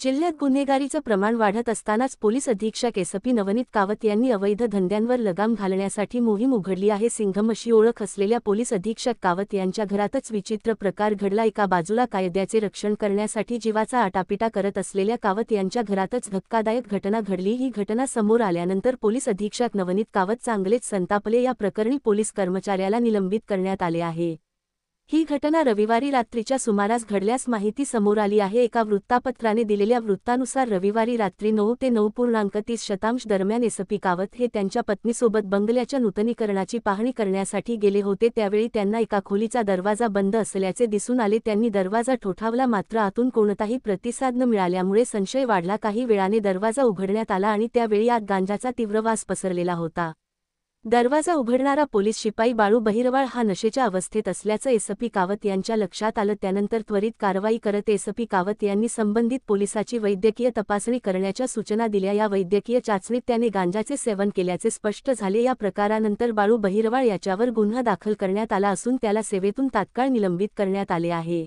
जिल्ह्यात गुन्हेगारीचं प्रमाण वाढत असतानाच पोलीस अधीक्षक एसपी नवनीत कावत यांनी अवैध धंद्यांवर लगाम घालण्यासाठी मोहीम उघडली आहे। सिंघम अशी ओळख असलेल्या पोलीस अधीक्षक कावत यांच्या घरातच विचित्र प्रकार घडला। एका बाजूला कायद्याचे रक्षण करण्यासाठी जीवाचा आटापिटा करत असलेल्या कावत यांच्या घरातच धक्कादायक घटना घडली। ही घटना समोर आल्यानंतर पोलीस अधीक्षक नवनीत कावत चांगलेच संतापले। या प्रकरणी पोलीस कर्मचाऱ्याला निलंबित करण्यात आले आहे। ही घटना रविवारी रात्रीच्या सुमारास घडल्यास माहिती समोर आली आहे। एका वृत्तपत्राने दिलेल्या वृत्तानुसार रविवारी रात्री 9 ते 9:30 दरम्यान एसपी कावत हे त्यांच्या पत्नीसोबत बंगल्याच्या नूतनीकरणाची पाहणी करण्यासाठी गेले होते। त्यावेळी त्यांना एका खोलीचा दरवाजा बंद असल्याचे दिसून आले। त्यांनी दरवाजा ठोठावला, मात्र आतून कोणताही प्रतिसाद न मिळाल्यामुळे संशय वाढला। काही वेळाने दरवाजा उघडण्यात आला आणि त्यावेळी आत गांजाचा तीव्र वास पसरलेला होता। दरवाजा उघडणारा पोलीस शिपाई बाळू बहिरवाळ हा नशेच्या अवस्थेत असल्याचं एसपी कावत यांच्या लक्षात आलं। त्यानंतर त्वरित कारवाई करत एसपी कावत यांनी संबंधित पोलिसाची वैद्यकीय तपासणी करण्याच्या सूचना दिल्या। या वैद्यकीय चाचणीत त्याने गांजाचे सेवन केल्याचे स्पष्ट झाले। या प्रकारानंतर बाळू बहिरवाळ याच्यावर गुन्हा दाखल करण्यात आला असून त्याला सेवेतून तात्काळ निलंबित करण्यात आले आहे।